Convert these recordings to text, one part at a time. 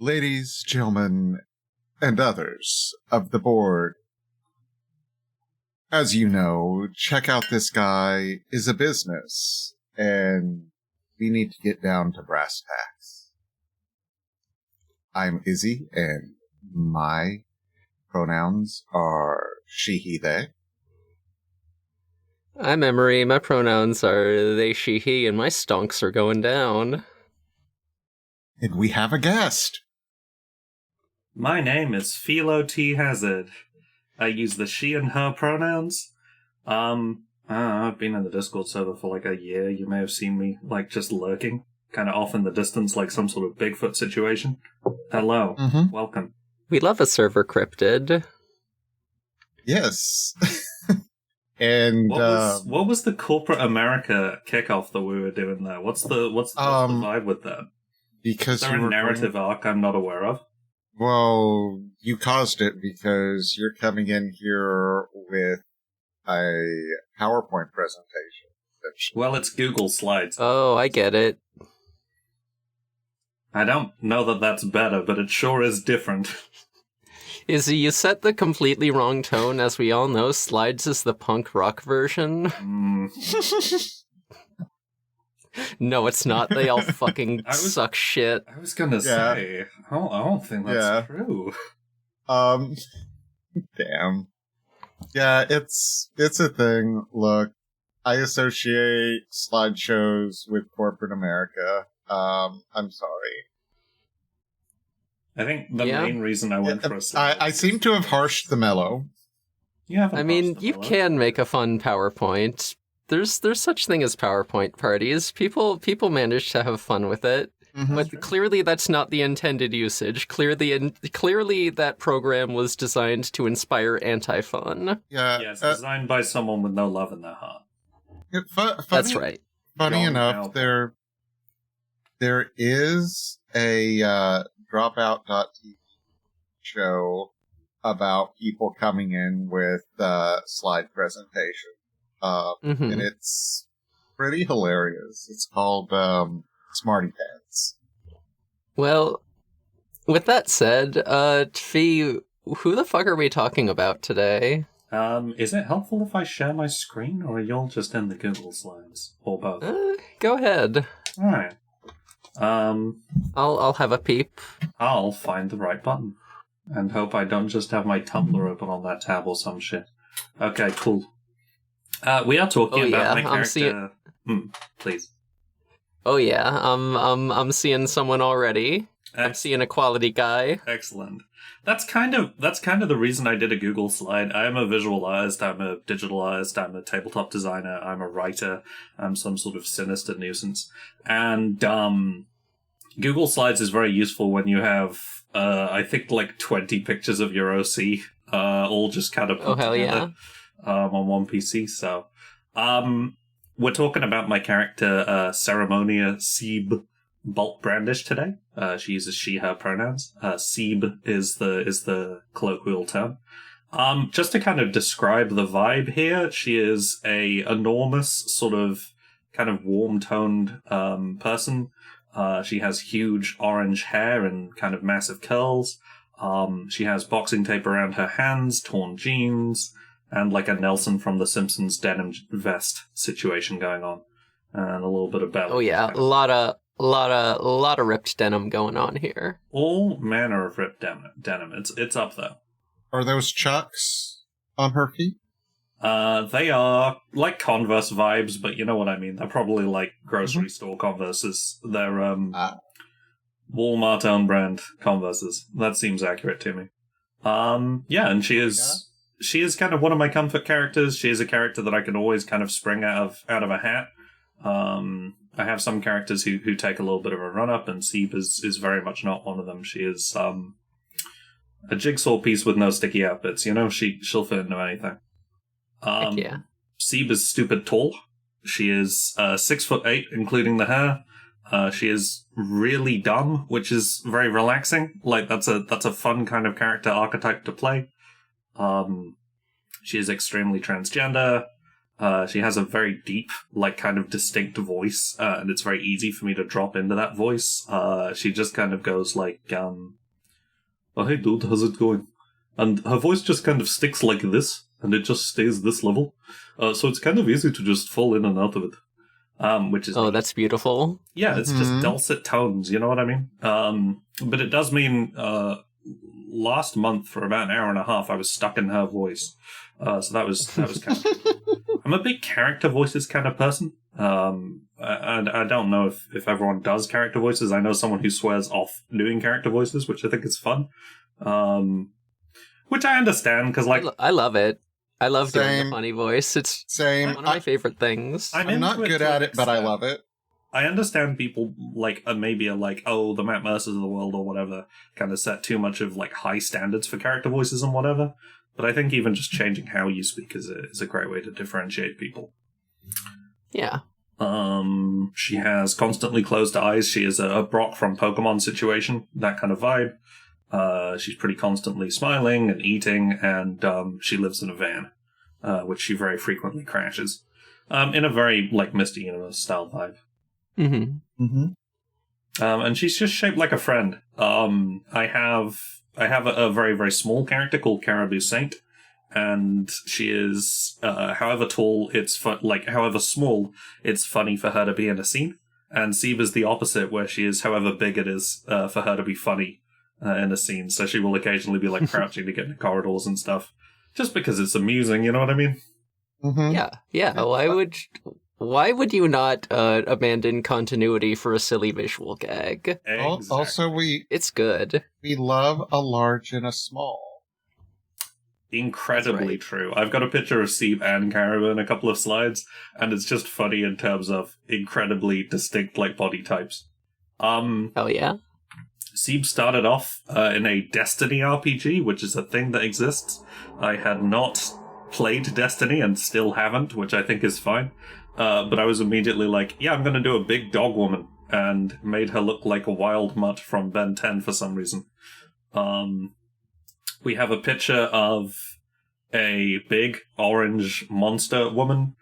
Ladies, gentlemen, and others of the board, as you know, Check Out This Guy is a business, and we need to get down to brass tacks. I'm Izzy, and my pronouns are she, he, they. I'm Emery, my pronouns are they, she, he, and my stonks are going down. And we have a guest. My name is Filo T. Hazard. I use the she and her pronouns. I've been in the Discord server for like a year. You may have seen me, just lurking, kind of off in the distance, like some sort of Bigfoot situation. Hello. Welcome. We love a server cryptid. Yes. And what was the corporate America kickoff that we were doing there? What's the vibe with that? Because is there a narrative arc I'm not aware of? Well, you caused it because you're coming in here with a PowerPoint presentation. Well, it's Google Slides. Oh, I get it. I don't know that that's better, but it sure is different. Izzy, you set the completely wrong tone. As we all know, Slides is the punk rock version. No, it's not. They all fucking suck shit. I was gonna say, I don't think that's true. Damn. Yeah, it's a thing. Look, I associate slideshows with corporate America. I'm sorry. I think the main reason I went for a I seem to have harshed the mellow. You can make a fun PowerPoint. There's such thing as PowerPoint parties. People manage to have fun with it, but clearly that's not the intended usage. Clearly that program was designed to inspire anti-fun. Yeah, it's designed by someone with no love in their heart. That's right. Funny enough, there is a Dropout.tv show about people coming in with slide presentation. And it's pretty hilarious. It's called Smarty Pants. Well, with that said, Fee, who the fuck are we talking about today? Is it helpful if I share my screen, or are y'all just in the Google Slides? Or both? Go ahead. Alright. I'll have a peep. I'll find the right button. And hope I don't just have my Tumblr open on that tab or some shit. Okay, cool. We are talking about my character. Please. Oh yeah, I'm seeing someone already. I'm seeing a quality guy. Excellent. That's kind of the reason I did a Google slide. I am a visualized, I'm a digitalized, I'm a tabletop designer, I'm a writer, I'm some sort of sinister nuisance. And Google Slides is very useful when you have I think 20 pictures of your OC all just kind of put together. On one PC, so we're talking about my character Ceremonia CeeB Bolt Brandish today. She uses she/her pronouns. CeeB is the colloquial term. Just to kind of describe the vibe here, she is a enormous sort of kind of warm-toned person. She has huge orange hair and kind of massive curls. She has boxing tape around her hands, torn jeans, and like a Nelson from The Simpsons denim vest situation going on, and a little bit of belly. Oh yeah, a lot of ripped denim going on here. All manner of ripped denim. It's up there. Are those Chucks on her feet? They are like Converse vibes, but you know what I mean. They're probably like grocery store Converses. They're Walmart own brand Converses. That seems accurate to me. And she is. She is kind of one of my comfort characters. She is a character that I can always kind of spring out of a hat. I have some characters who take a little bit of a run-up, and CeeB is very much not one of them. She is a jigsaw piece with no sticky outbits. You know, she'll fit into anything. Yeah. CeeB is stupid tall. She is 6'8", including the hair. She is really dumb, which is very relaxing. That's a fun kind of character archetype to play. She is extremely transgender. She has a very deep, like, kind of distinct voice, and it's very easy for me to drop into that voice. She just kind of goes like, oh, hey dude, how's it going? And her voice just kind of sticks like this, and it just stays this level. So it's kind of easy to just fall in and out of it. Which is that's beautiful. Yeah, it's just dulcet tones, you know what I mean? But it does mean last month for about an hour and a half I was stuck in her voice. So that was kind of I'm a big character voices kind of person. I don't know if everyone does character voices. I know someone who swears off doing character voices, which I think is fun. Which I understand, because like I love it. I love doing a funny voice. It's one of my favorite things. I'm not good at it, but I love it. I understand people like maybe are like, oh, the Matt Mercers of the world or whatever kind of set too much of like high standards for character voices and whatever. But I think even just changing how you speak is a great way to differentiate people. Yeah. She has constantly closed eyes. She is a Brock from Pokemon situation, that kind of vibe. She's pretty constantly smiling and eating, and she lives in a van, which she very frequently crashes. In a very like Misty Universe style vibe. Mm-hmm. Mm-hmm. And she's just shaped like a friend. I have a very, very small character called Caribou Saint, and she is, however tall, however small, it's funny for her to be in a scene. And CeeB is the opposite, where she is, however big it is, for her to be funny in a scene. So she will occasionally be like crouching to get into corridors and stuff, just because it's amusing, you know what I mean? Mm-hmm. Yeah. Why would you not abandon continuity for a silly visual gag? Exactly. Also, it's good. We love a large and a small. Incredibly true. I've got a picture of CeeB and Caribou in a couple of slides, and it's just funny in terms of incredibly distinct like body types. Oh yeah. CeeB started off in a Destiny RPG, which is a thing that exists. I had not played Destiny and still haven't, which I think is fine. But I was immediately like, yeah, I'm going to do a big dog woman, and made her look like a wild mutt from Ben 10 for some reason. We have a picture of a big orange monster woman,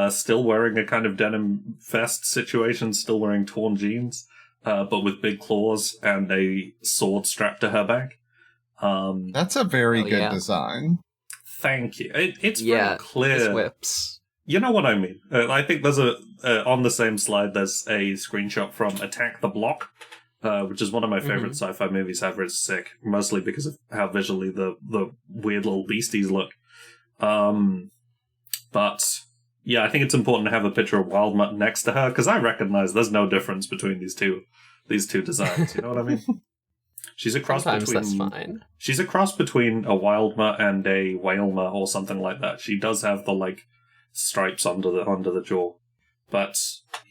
still wearing a kind of denim vest situation, still wearing torn jeans, but with big claws and a sword strapped to her back. That's a very good design. Thank you. It's very clear. His whips. You know what I mean. I think there's on the same slide, there's a screenshot from Attack the Block, which is one of my favorite sci-fi movies ever. It's sick, mostly because of how visually the weird little beasties look. But yeah, I think it's important to have a picture of Wild Mutt next to her, because I recognize there's no difference between these two designs. You know what I mean? She's a cross Sometimes between. That's fine. She's a cross between a Wild Mutt and a Whale Mutt or something like that. She does have the like stripes under the jaw, but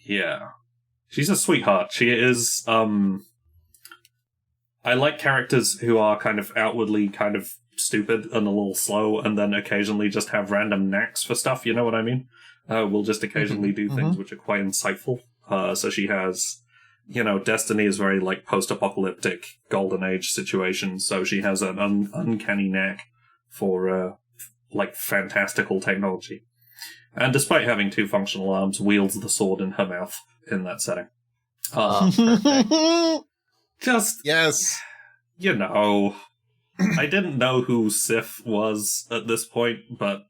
yeah, she's a sweetheart. She is. I like characters who are kind of outwardly kind of stupid and a little slow, and then occasionally just have random knacks for stuff. You know what I mean? We'll just occasionally do things which are quite insightful. So she has, Destiny is very like post-apocalyptic golden age situation. So she has an uncanny knack for like fantastical technology. And despite having two functional arms, wields the sword in her mouth in that setting. Perfect. Just... Yes. I didn't know who Sif was at this point, but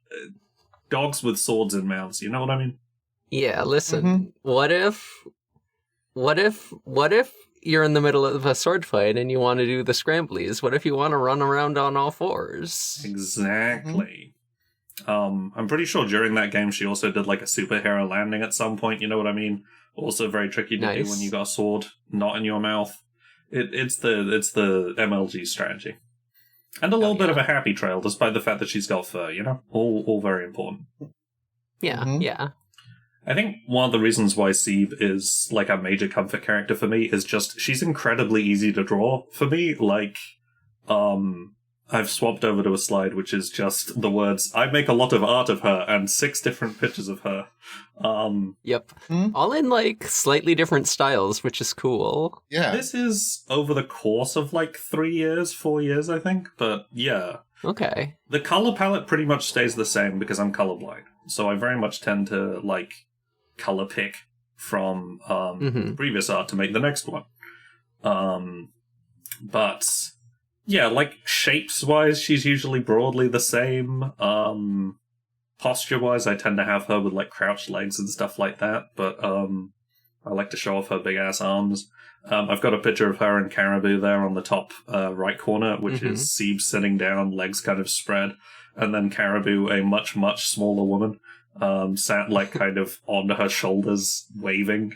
dogs with swords in mouths, you know what I mean? Yeah, listen, what if you're in the middle of a sword fight and you want to do the scramblies? What if you want to run around on all fours? Exactly. I'm pretty sure during that game she also did like a superhero landing at some point, you know what I mean? Also very tricky to do when you got a sword not in your mouth. It's the MLG strategy. And a little bit of a happy trail, despite the fact that she's got fur, all very important. Yeah, yeah. I think one of the reasons why CeeB is like a major comfort character for me is just she's incredibly easy to draw for me. Like, I've swapped over to a slide which is just the words, I make a lot of art of her, and 6 different pictures of her. Yep. All in, like, slightly different styles, which is cool. Yeah. This is over the course of, like, 4 years, I think. But, yeah. Okay. The color palette pretty much stays the same because I'm colorblind. So I very much tend to, like, color pick from the previous art to make the next one. But, yeah, like, shapes-wise, she's usually broadly the same. Posture-wise, I tend to have her with, like, crouched legs and stuff like that. But I like to show off her big-ass arms. I've got a picture of her and Caribou there on the top right corner, which is CeeB sitting down, legs kind of spread. And then Caribou, a much, much smaller woman, sat, like, kind of on her shoulders, waving.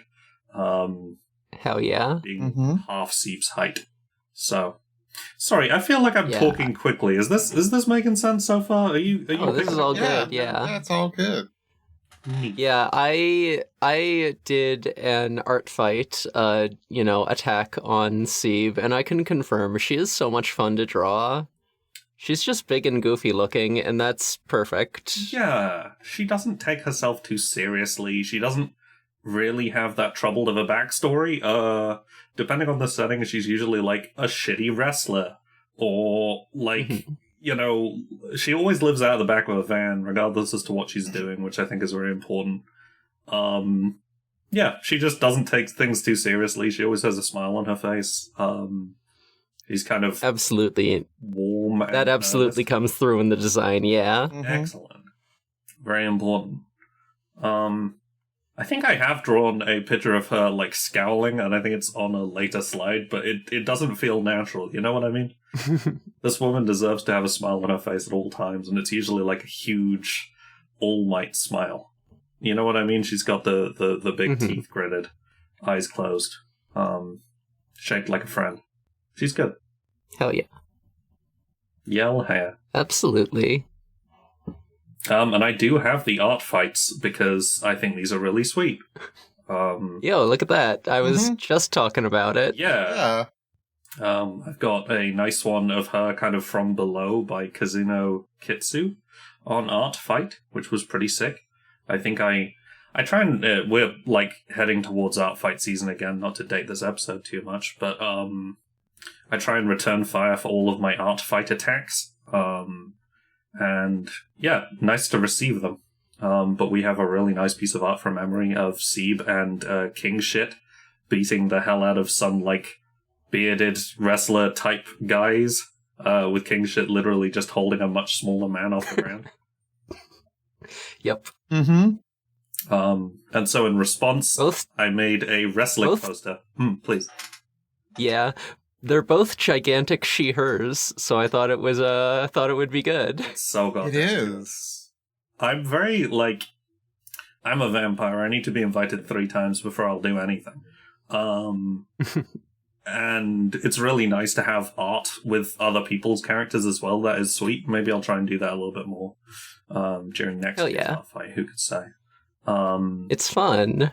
Hell yeah. Being half CeeB's height. So, sorry, I feel like I'm talking quickly. Is this making sense so far? Are you this is all good, yeah. That's all good. Yeah, I did an art fight, attack on CeeB, and I can confirm she is so much fun to draw. She's just big and goofy looking, and that's perfect. Yeah, she doesn't take herself too seriously. She doesn't really have that troubled of a backstory. Depending on the setting, she's usually like a shitty wrestler, or like... she always lives out of the back of a van, regardless as to what she's doing, which I think is very important. She just doesn't take things too seriously. She always has a smile on her face. She's kind of absolutely warm. That absolutely comes through in the design, yeah. Excellent. Very important. I think I have drawn a picture of her, like, scowling, and I think it's on a later slide, but it doesn't feel natural, you know what I mean? This woman deserves to have a smile on her face at all times, and it's usually, like, a huge, all-might smile. You know what I mean? She's got the big teeth gritted, eyes closed, shaped like a friend. She's good. Hell yeah. Yell hair. Absolutely. And I do have the art fights because I think these are really sweet. Yo, look at that. I was just talking about it. Yeah. I've got a nice one of her kind of from below by Kazuno Kitsu on art fight, which was pretty sick. I think I try and, we're like heading towards art fight season again, not to date this episode too much, but I try and return fire for all of my art fight attacks. And yeah, nice to receive them. But we have a really nice piece of art from memory of CeeB and King Shit beating the hell out of some, like, bearded wrestler type guys, with King Shit literally just holding a much smaller man off the ground. Yep. And so in response, I made a wrestling poster. Please. Yeah. They're both gigantic she-hers, so I thought it would be good. So goddamn. It is. I'm very, like, I'm a vampire. I need to be invited 3 times before I'll do anything. And it's really nice to have art with other people's characters as well. That is sweet. Maybe I'll try and do that a little bit more during next week's art fight. Who could say? It's fun.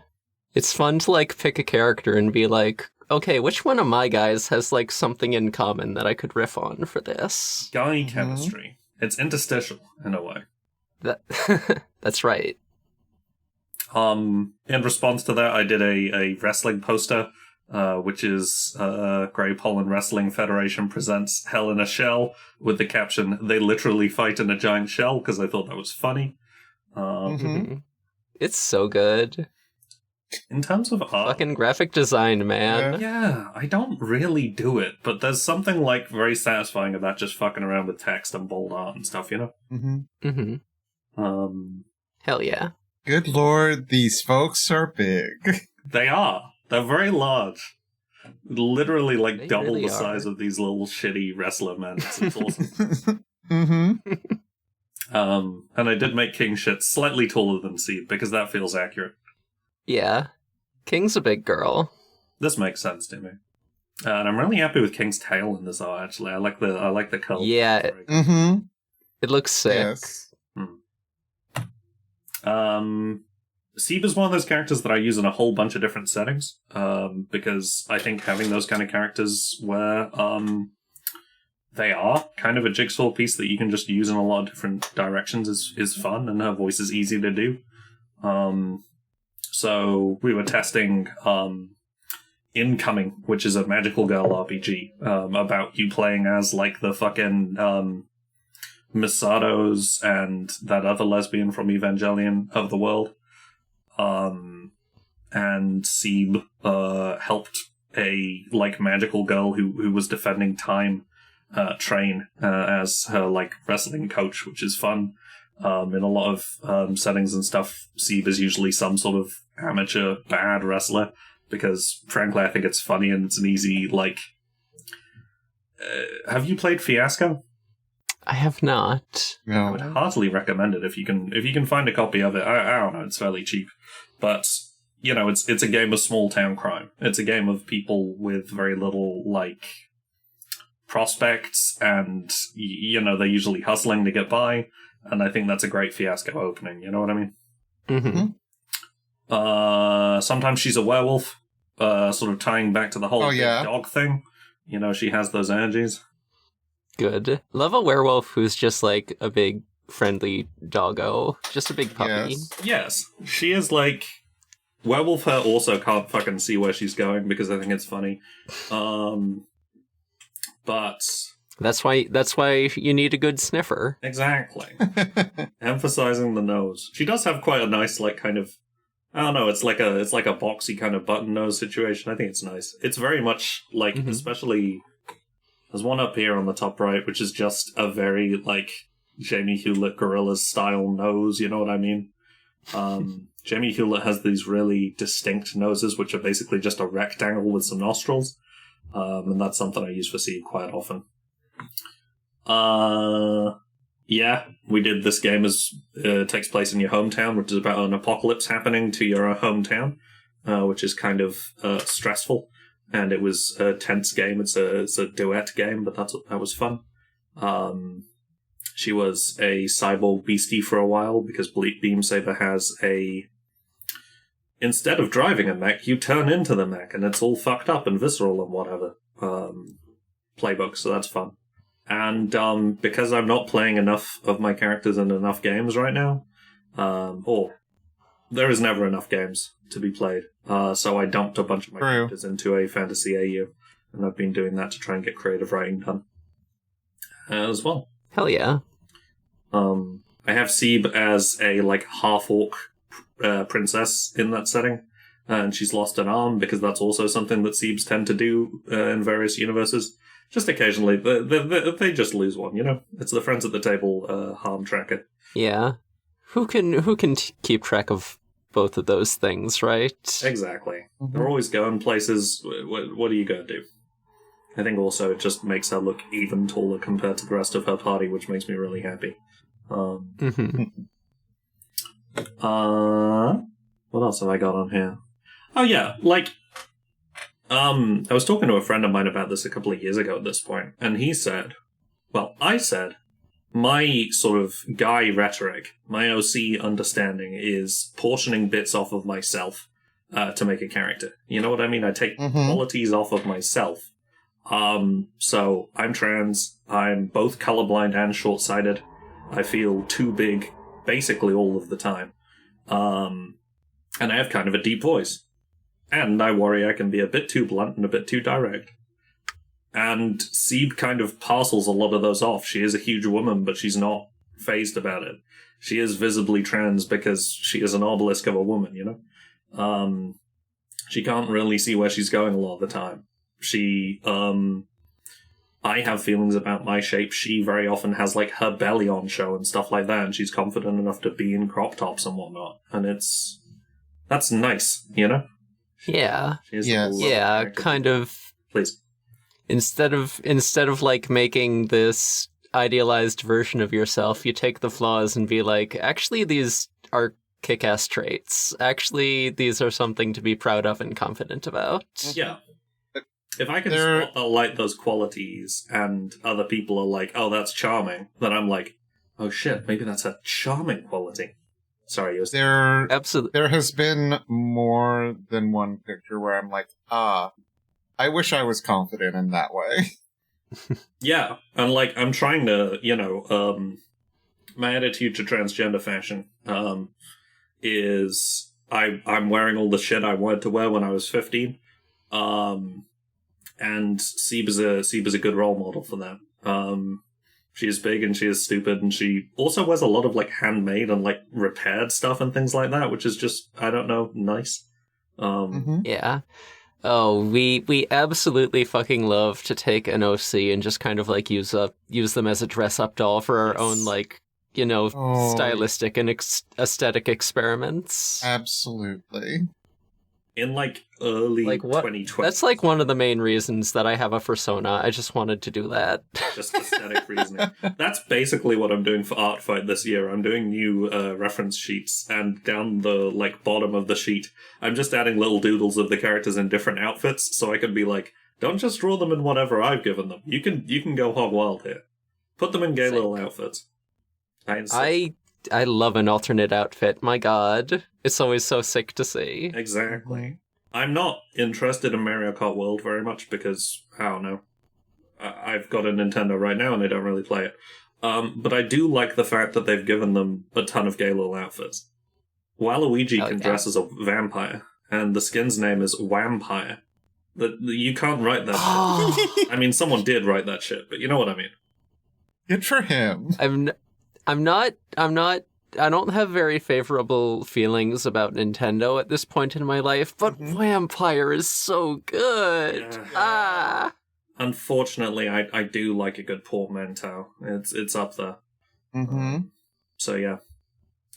It's fun to, like, pick a character and be like, okay, which one of my guys has, like, something in common that I could riff on for this? Guy chemistry. It's interstitial, in a way. That's right. In response to that, I did a wrestling poster, which is Grey Pollen Wrestling Federation presents Hell in a Shell, with the caption, "They literally fight in a giant shell," because I thought that was funny. It's so good. In terms of art... Fucking graphic design, man. Yeah, I don't really do it, but there's something, like, very satisfying about just fucking around with text and bold art and stuff, you know? Hell yeah. Good lord, these folks are big. They are. They're very large. Literally, like, They double really the size of these little shitty wrestler men. It's awesome. And I did make King Shit slightly taller than CeeB, because that feels accurate. Yeah. King's a big girl. This makes sense to me. And I'm really happy with King's tail in this art, actually. I like the curl. Yeah. It looks sick. Yes. CeeB is one of those characters that I use in a whole bunch of different settings, because I think having those kind of characters where they are kind of a jigsaw piece that you can just use in a lot of different directions is fun, and her voice is easy to do. So we were testing Incoming, which is a magical girl RPG about you playing as, like, the fucking Misato's and that other lesbian from Evangelion of the world. And CeeB helped a magical girl who was defending time train as her wrestling coach, which is fun. In a lot of settings and stuff, CeeB is usually some sort of amateur bad wrestler because, frankly, I think it's funny and it's an easy have you played Fiasco? I have not. I No. would heartily recommend it if you can find a copy of it. I don't know, it's fairly cheap, but it's a game of small town crime. It's a game of people with very little prospects, and they're usually hustling to get by. And I think that's a great Fiasco opening. You know what I mean? Mm-hmm. Sometimes she's a werewolf, sort of tying back to the whole big yeah. dog thing. She has those energies. Good. Love a werewolf who's just a big friendly doggo, just a big puppy. Yes, she is werewolf. Her also can't fucking see where she's going because I think it's funny. But That's why you need a good sniffer. exactly, emphasizing the nose. She does have quite a nice kind of. I don't know. It's like a boxy kind of button nose situation. I think it's nice. It's very much especially. There's one up here on the top right, which is just a very Jamie Hewlett Gorillas style nose. You know what I mean? Jamie Hewlett has these really distinct noses, which are basically just a rectangle with some nostrils, and that's something I use for CeeB quite often. Yeah, we did this game as it takes place in your hometown, which is about an apocalypse happening to your hometown, which is kind of stressful. And it was a tense game. It's a duet game, but that was fun. She was a cyborg beastie for a while because Beam Saber has instead of driving a mech, you turn into the mech, and it's all fucked up and visceral and whatever. Playbook, so that's fun. And because I'm not playing enough of my characters in enough games right now, or there is never enough games to be played. So I dumped a bunch of my characters into a fantasy AU, and I've been doing that to try and get creative writing done as well. Hell yeah. I have CeeB as a half-orc princess in that setting, and she's lost an arm because that's also something that CeeBs tend to do in various universes. Just occasionally, they just lose one, It's the friends at the table harm tracker. Yeah. Who can keep track of both of those things, right? Exactly. Mm-hmm. They're always going places. What are you going to do? I think also it just makes her look even taller compared to the rest of her party, which makes me really happy. What else have I got on here? Oh yeah, I was talking to a friend of mine about this a couple of years ago at this point, and he said, I said, my sort of guy rhetoric, my OC understanding is portioning bits off of myself to make a character. You know what I mean? I take qualities off of myself. So I'm trans, I'm both colorblind and short-sighted. I feel too big basically all of the time. And I have kind of a deep voice. And I worry I can be a bit too blunt and a bit too direct. And CeeB kind of parcels a lot of those off. She is a huge woman, but she's not phased about it. She is visibly trans because she is an obelisk of a woman, She can't really see where she's going a lot of the time. I have feelings about my shape. She very often has her belly on show and stuff like that, and she's confident enough to be in crop tops and whatnot. And that's nice, Yeah. Yes. Kind of. Please. Instead of making this idealized version of yourself, you take the flaws and be actually these are kick-ass traits. Actually, these are something to be proud of and confident about. Yeah. If I can spotlight those qualities and other people are oh, that's charming, then I'm oh shit, maybe that's a charming quality. Sorry, Absolutely. There has been more than one picture where I'm I wish I was confident in that way. Yeah, and I'm trying to, my attitude to transgender fashion is I'm wearing all the shit I wanted to wear when I was 15. And CeeB is a good role model for that. She is big and she is stupid, and she also wears a lot of like handmade and like repaired stuff and things like that, which is just, I don't know, nice. Yeah. Oh, we absolutely fucking love to take an OC and just kind of like use them as a dress up doll for our own like, stylistic and aesthetic experiments. Absolutely. In like early 2020. That's like one of the main reasons that I have a persona. I just wanted to do that. Just aesthetic reasoning. That's basically what I'm doing for Art Fight this year. I'm doing new reference sheets, and down the like bottom of the sheet, I'm just adding little doodles of the characters in different outfits, so I can be like, don't just draw them in whatever I've given them. You can go hog wild here. Put them in gay little outfits. I love an alternate outfit. My God, it's always so sick to see. Exactly. I'm not interested in Mario Kart World very much because, I don't know, I've got a Nintendo right now and I don't really play it. But I do like the fact that they've given them a ton of gay little outfits. Waluigi can dress as a vampire, and the skin's name is Wampire. You can't write that shit. I mean, someone did write that shit, but you know what I mean. Good for him. I don't have very favorable feelings about Nintendo at this point in my life, but Vampire is so good. Yeah. Unfortunately, I do like a good portmanteau. It's up there. So yeah,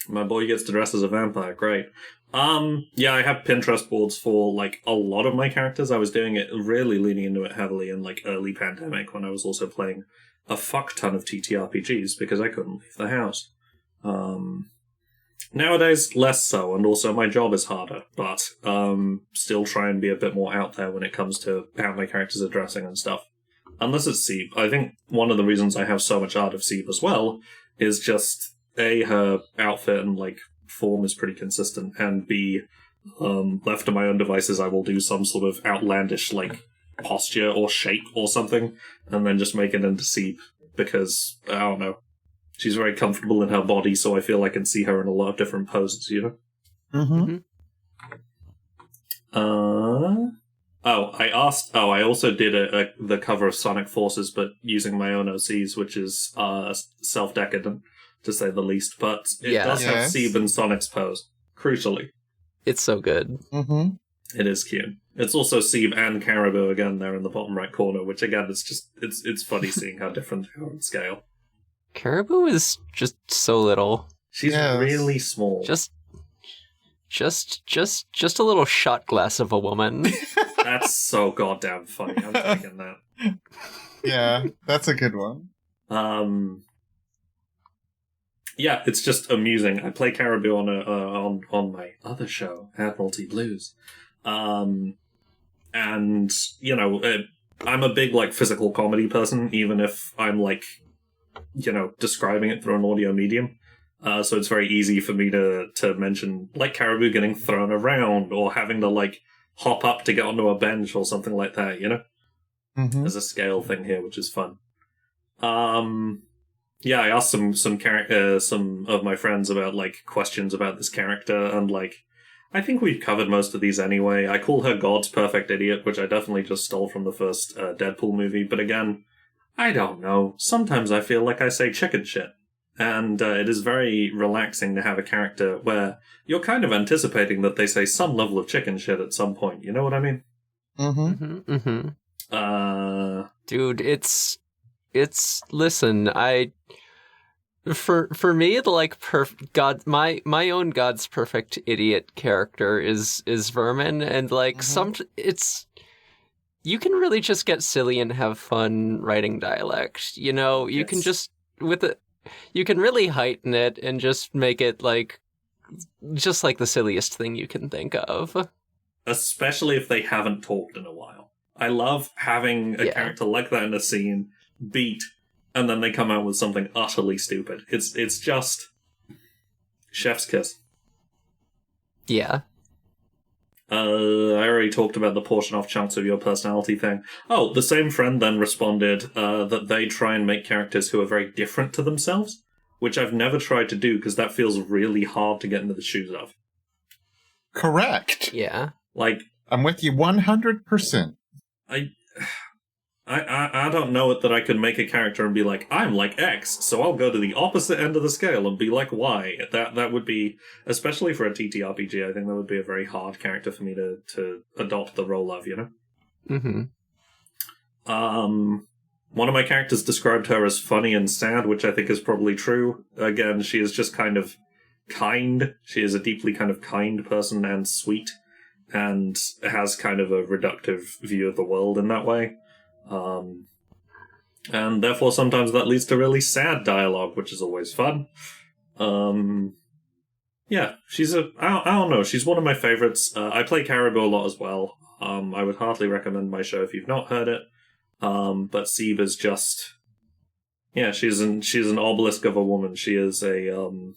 my boy gets to dress as a vampire. Great. Yeah, I have Pinterest boards for like a lot of my characters. I was doing it, really leaning into it heavily in like early pandemic when I was also playing a fuck ton of TTRPGs because I couldn't leave the house. Nowadays, less so, and also my job is harder, but still try and be a bit more out there when it comes to how my characters are dressing and stuff. Unless it's CeeB. I think one of the reasons I have so much art of CeeB as well is just, A, her outfit and like form is pretty consistent, and B, left to my own devices, I will do some sort of outlandish like posture or shape or something, and then just make it into CeeB because, I don't know, she's very comfortable in her body, so I feel I can see her in a lot of different poses, you know? I also did the cover of Sonic Forces, but using my own OCs, which is self-decadent, to say the least, but it does have CeeB and Sonic's pose, crucially. It's so good. It is cute. It's also CeeB and Caribou again there in the bottom right corner, which again, it's funny seing how different they are in scale. Caribou is just so little. She's really small. Just a little shot glass of a woman. That's so goddamn funny. I'm taking that. Yeah, that's a good one. Yeah, it's just amusing. I play Caribou on my other show, Admiralty Blues. And, you know, I'm a big, like, physical comedy person, even if I'm, like, you know, describing it through an audio medium. So it's very easy for me to mention, like, Caribou getting thrown around or having to, like, hop up to get onto a bench or something like that, you know? There's a scale thing here, which is fun. Yeah, I asked some of my friends about, like, questions about this character, and, like, I think we've covered most of these anyway. I call her God's Perfect Idiot, which I definitely just stole from the first Deadpool movie, but again, I don't know. Sometimes I feel like I say chicken shit. And it is very relaxing to have a character where you're kind of anticipating that they say some level of chicken shit at some point. You know what I mean? Dude, it's listen, for me, the like God, my own God's Perfect Idiot character is Vermin, and like you can really just get silly and have fun writing dialect. You know, you can just you can really heighten it and just make it like just like the silliest thing you can think of. Especially if they haven't talked in a while. I love having a character like that in a scene beat, and then they come out with something utterly stupid. It's just chef's kiss. Yeah. I already talked about the portion off chunks of your personality thing. Oh, the same friend then responded that they try and make characters who are very different to themselves, which I've never tried to do because that feels really hard to get into the shoes of. Correct. Yeah. Like, I'm with you 100%. I I don't know it that I could make a character and be like, I'm like X, so I'll go to the opposite end of the scale and be like Y. That would be, especially for a TTRPG, I think that would be a very hard character for me to adopt the role of, you know? Mm-hmm. One of my characters described her as funny and sad, which I think is probably true. Again, she is just kind of kind. She is a deeply kind of kind person and sweet, and has kind of a reductive view of the world in that way. And therefore sometimes that leads to really sad dialogue, which is always fun. Yeah, I don't know, she's one of my favorites. I play Caribou a lot as well. I would heartily recommend my show if you've not heard it. But CeeB is just, yeah, she's an obelisk of a woman. She is a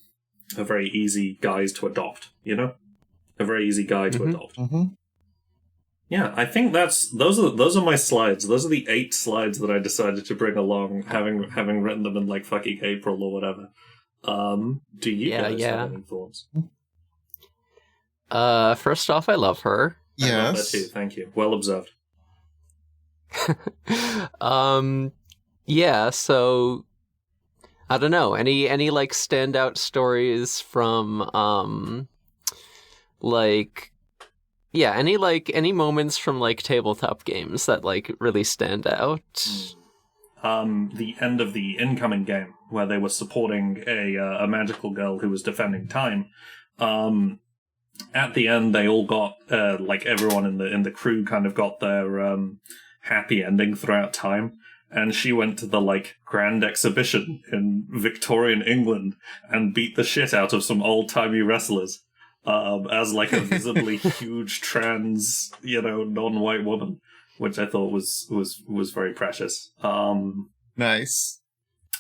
very easy guy to adopt, you know? A very easy guy to adopt. Mm-hmm. Yeah, I think those are my slides. Those are the 8 slides that I decided to bring along, having written them in like fucking April or whatever. Do you guys have any thoughts? First off, I love her. Yes. I love that too, thank you. Well observed. Yeah, so I don't know. Any like standout stories from any moments from like tabletop games that like really stand out? The end of the incoming game where they were supporting a magical girl who was defending time. At the end, they all got like everyone in the crew kind of got their happy ending throughout time, and she went to the like grand exhibition in Victorian England and beat the shit out of some old-timey wrestlers as like a visibly huge trans, non-white woman, which I thought was very precious. Nice.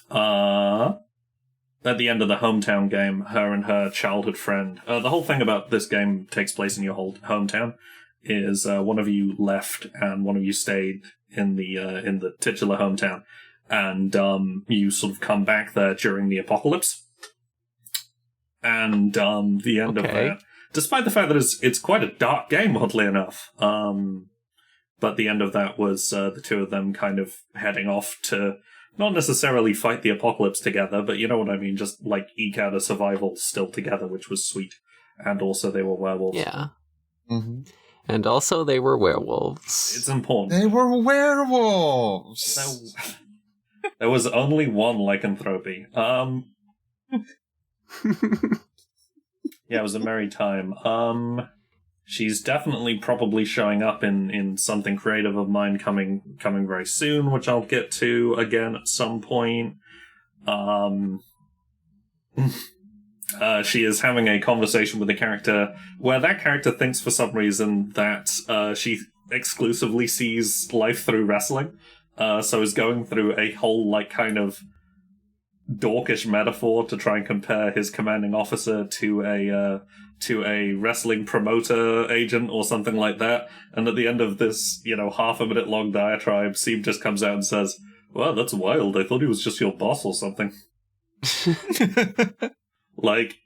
At the end of the hometown game, her and her childhood friend. The whole thing about this game takes place in your whole hometown. Is one of you left and one of you stayed in the titular hometown, and you sort of come back there during the apocalypse. And the end of that, despite the fact that it's quite a dark game, oddly enough, but the end of that was the two of them kind of heading off to not necessarily fight the apocalypse together, but you know what I mean, just like eke out a survival still together, which was sweet. And also they were werewolves. Yeah. Mm-hmm. And also they were werewolves. It's important. They were werewolves! So, there was only one lycanthropy. Yeah, it was a merry time. She's definitely probably showing up in something creative of mine coming very soon, which I'll get to again at some point. She is having a conversation with a character where that character thinks for some reason that she exclusively sees life through wrestling. So is going through a whole like kind of dorkish metaphor to try and compare his commanding officer to a wrestling promoter agent or something like that. And at the end of this, half a minute long diatribe, CeeB just comes out and says, "Wow, that's wild. I thought he was just your boss or something." Like,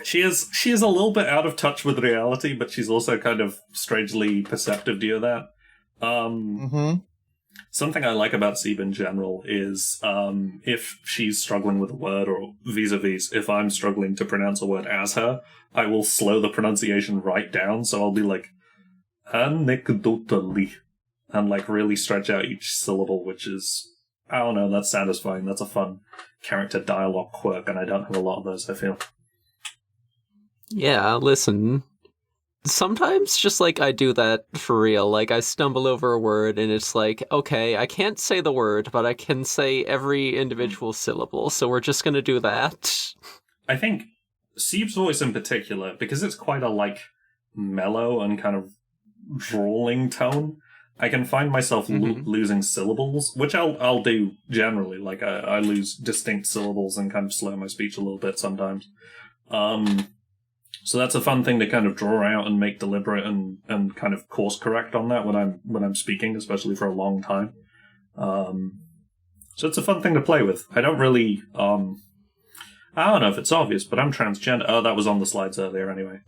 she is a little bit out of touch with reality, but she's also kind of strangely perceptive to that. Something I like about CeeB in general is if she's struggling with a word, or vis-a-vis, if I'm struggling to pronounce a word as her, I will slow the pronunciation right down, so I'll be like, anecdotally, and like really stretch out each syllable, which is, I don't know, that's satisfying. That's a fun character dialogue quirk, and I don't have a lot of those, I feel. Yeah, listen. Sometimes just like I do that for real. Like I stumble over a word and it's like, okay, I can't say the word, but I can say every individual syllable, so we're just gonna do that. I think CeeB's voice in particular, because it's quite a like mellow and kind of drawling tone, I can find myself losing syllables, which I'll do generally. Like I lose distinct syllables and kind of slow my speech a little bit sometimes. So that's a fun thing to kind of draw out and make deliberate and kind of course correct on that when I'm speaking, especially for a long time. So it's a fun thing to play with. I don't really I don't know if it's obvious, but I'm transgender. Oh, that was on the slides earlier anyway.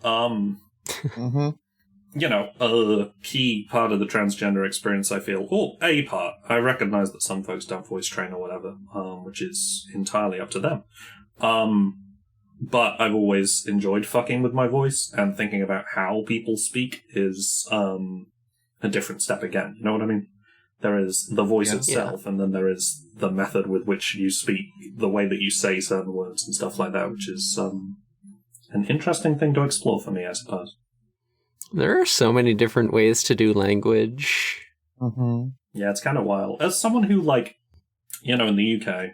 a key part of the transgender experience, I feel, or a part. I recognize that some folks don't voice train or whatever, which is entirely up to them. But I've always enjoyed fucking with my voice, and thinking about how people speak is a different step again. You know what I mean? There is the voice itself, and then there is the method with which you speak, the way that you say certain words and stuff like that, which is an interesting thing to explore for me, I suppose. There are so many different ways to do language. Mm-hmm. Yeah, it's kind of wild. As someone who, in the UK,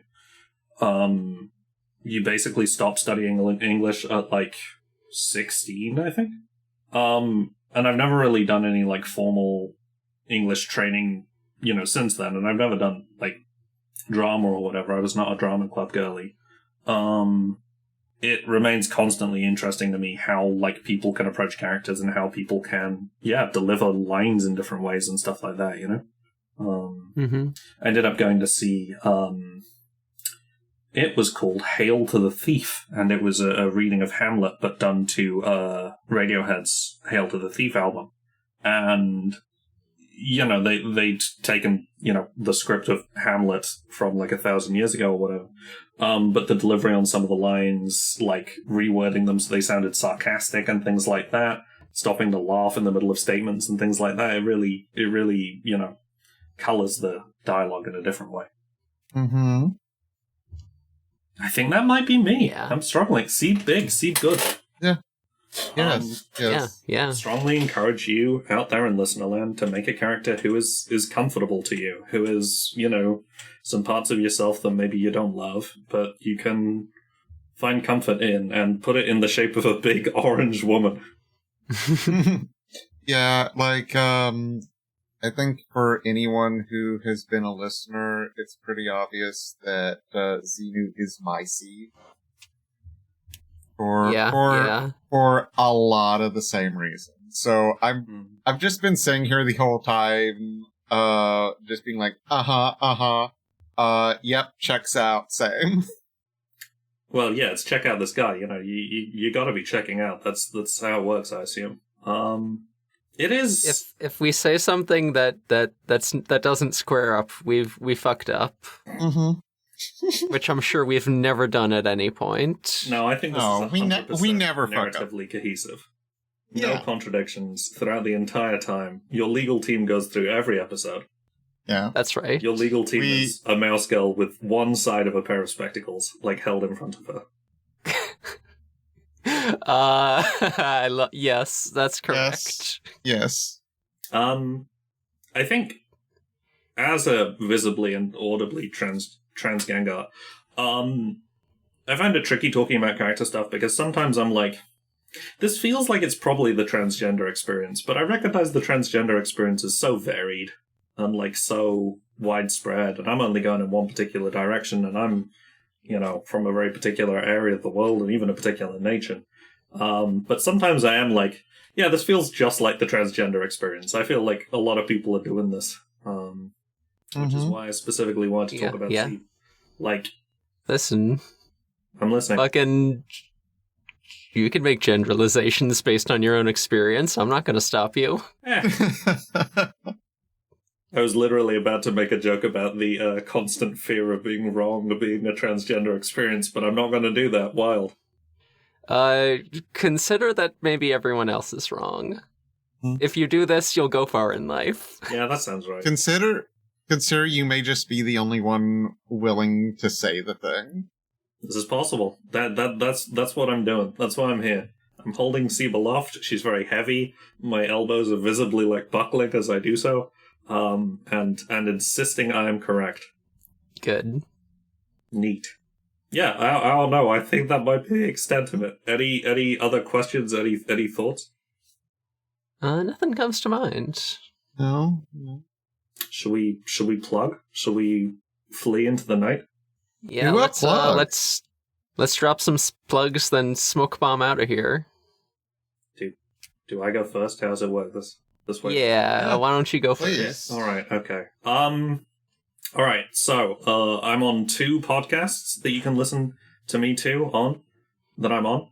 you basically stop studying English at, 16, I think. And I've never really done any, formal English training, since then. And I've never done, drama or whatever. I was not a drama club girly. It remains constantly interesting to me how, people can approach characters and how people can, deliver lines in different ways and stuff like that, I ended up going to see, it was called Hail to the Thief, and it was a reading of Hamlet, but done to Radiohead's Hail to the Thief album. And, they'd taken, the script of Hamlet from 1,000 years ago or whatever. But the delivery on some of the lines, rewording them so they sounded sarcastic and things like that, stopping to laugh in the middle of statements and things like that, it really, colors the dialogue in a different way. Mm-hmm. I think that might be me. Yeah. I'm struggling. CeeB big, CeeB good. Yeah. Yes. Yeah. Strongly encourage you out there in Listenerland to make a character who is comfortable to you, who is, some parts of yourself that maybe you don't love, but you can find comfort in, and put it in the shape of a big orange woman. Yeah, I think for anyone who has been a listener, it's pretty obvious that Xenu is my seed. For a lot of the same reasons. So I've just been sitting here the whole time, just being like, yep, checks out, same. Well, yeah, it's check out this guy. You got to be checking out. That's how it works, I assume. It is. If we say something that doesn't square up, we fucked up. Mm-hmm. Which I'm sure we've never done at any point. No, I think this is 100% we never fuck up. narratively cohesive. No contradictions throughout the entire time. Your legal team goes through every episode. Yeah, that's right. Your legal team is a mouse girl with one side of a pair of spectacles, held in front of her. Yes, that's correct. Yes. I think as a visibly and audibly trans Gengar, I find it tricky talking about character stuff because sometimes I'm like, this feels like it's probably the transgender experience, but I recognize the transgender experience is so varied and so widespread, and I'm only going in one particular direction, and I'm, from a very particular area of the world and even a particular nation. But sometimes I am like, yeah, this feels just like the transgender experience. I feel like a lot of people are doing this. Which is why I specifically wanted to talk about CeeB. Listen. I'm listening. Fucking... You can make generalizations based on your own experience. I'm not going to stop you. I was literally about to make a joke about the constant fear of being wrong, of being a transgender experience, but I'm not going to do that. Wild. Consider that maybe everyone else is wrong. If you do this, you'll go far in life. Yeah, that sounds right. Consider you may just be the only one willing to say the thing. This is possible. That's what I'm doing. That's why I'm here. I'm holding CeeB aloft. She's very heavy. My elbows are visibly buckling as I do so. And insisting I am correct. Good. Neat. Yeah, I don't know. I think that might be the extent of it. Any other questions? Any thoughts? Nothing comes to mind. No. Should we plug? Should we flee into the night? Yeah, let's drop some plugs, then smoke bomb out of here. Do I go first? How does it work this way? Yeah, why don't you go Please. first? All right, okay. All right, so I'm on 2 podcasts that you can listen to me to that I'm on.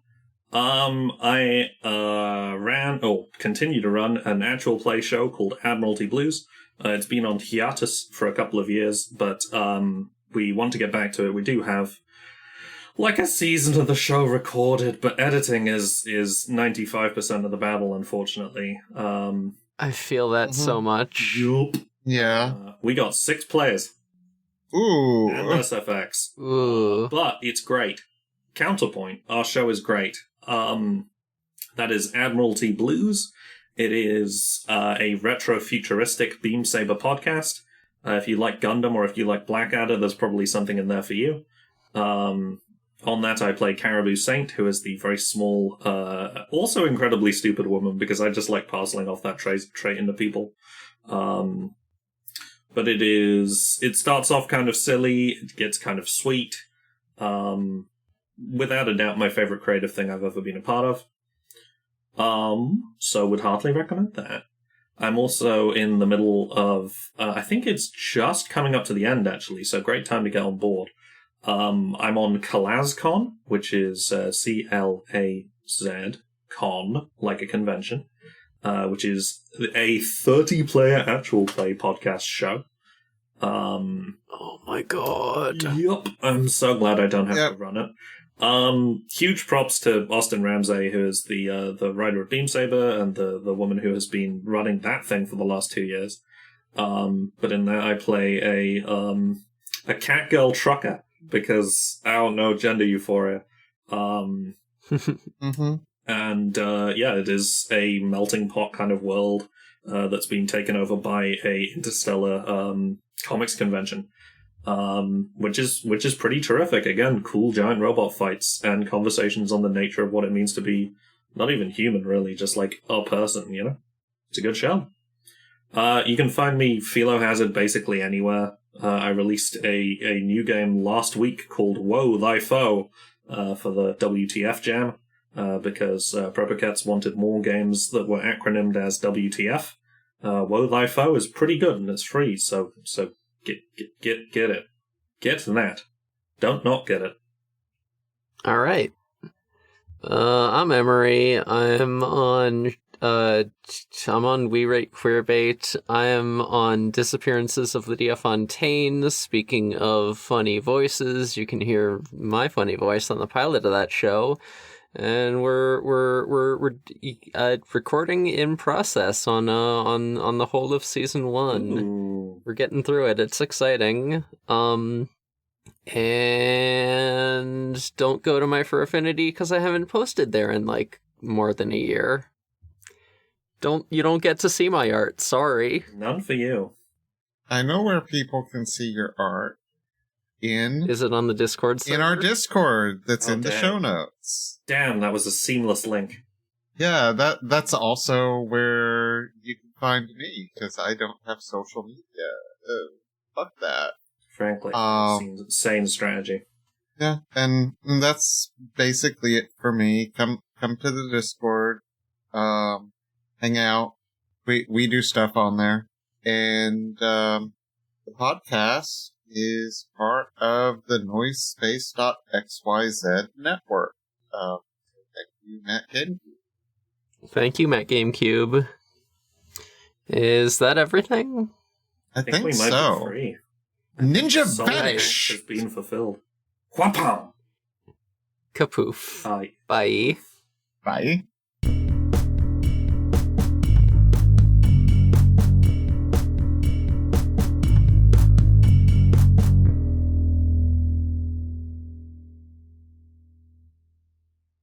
I continue to run an actual play show called Admiralty Blues. It's been on hiatus for a couple of years, but we want to get back to it. We do have like a season of the show recorded, but editing is 95% of the battle, unfortunately. I feel that so much. Yup. Yeah. We got 6 players. Ooh. And SFX. Ooh. But it's great. Counterpoint, our show is great. That is Admiralty Blues. It is a retro-futuristic beam saber podcast. If you like Gundam or if you like Blackadder, there's probably something in there for you. On that, I play Caribou Saint, who is the very small, also incredibly stupid woman, because I just like parceling off that trait into people. But it starts off kind of silly, it gets kind of sweet. Without a doubt, my favorite creative thing I've ever been a part of. So would heartily recommend that. I'm also in the middle of, I think it's just coming up to the end, actually, so great time to get on board. I'm on CalazCon, which is C-L-A-Z, con, like a convention, which is a 30-player actual play podcast show. Oh my god. Yup. I'm so glad I don't have to run it. Huge props to Austin Ramsey, who is the writer of Beam Saber and the woman who has been running that thing for the last 2 years. But in that I play a catgirl trucker because I don't know, gender euphoria. Mm-hmm. And it is a melting pot kind of world that's been taken over by a interstellar comics convention. Which is pretty terrific. Again, cool giant robot fights and conversations on the nature of what it means to be not even human, really, just like a person, you know? It's a good show. You can find me Filo Hazard basically anywhere. I released a new game last week called Woe Thy Foe for the WTF Jam, because Prepocats wanted more games that were acronymed as WTF. Woe Thy Foe is pretty good and it's free, so get it. Get that. Don't not get it. All right. I'm Emery. I'm on We Rate Queerbait. I am on Disappearances of Lydia Fontaine. Speaking of funny voices, you can hear my funny voice on the pilot of that show. And we're recording in process on the whole of season 1. Ooh. We're getting through it. It's exciting. And don't go to my Fur Affinity because I haven't posted there in like more than a year. You don't get to see my art. Sorry. None for you. I know where people can see your art. Is it on the Discord server? In our Discord that's in the damn. show notes. Damn, that was a seamless link. Yeah, that's also where you can find me, because I don't have social media. Fuck that. Frankly, seems a sane strategy. Yeah, and that's basically it for me. Come to the Discord, hang out. We do stuff on there, and the podcast is part of the NoiseSpace.xyz network. Thank you, Matt GameCube. Thank you, Matt GameCube. Is that everything? I think we might so. be free. Ninja Soul Vanish has been fulfilled. Whapam! Kapoof. Bye. Bye. Bye.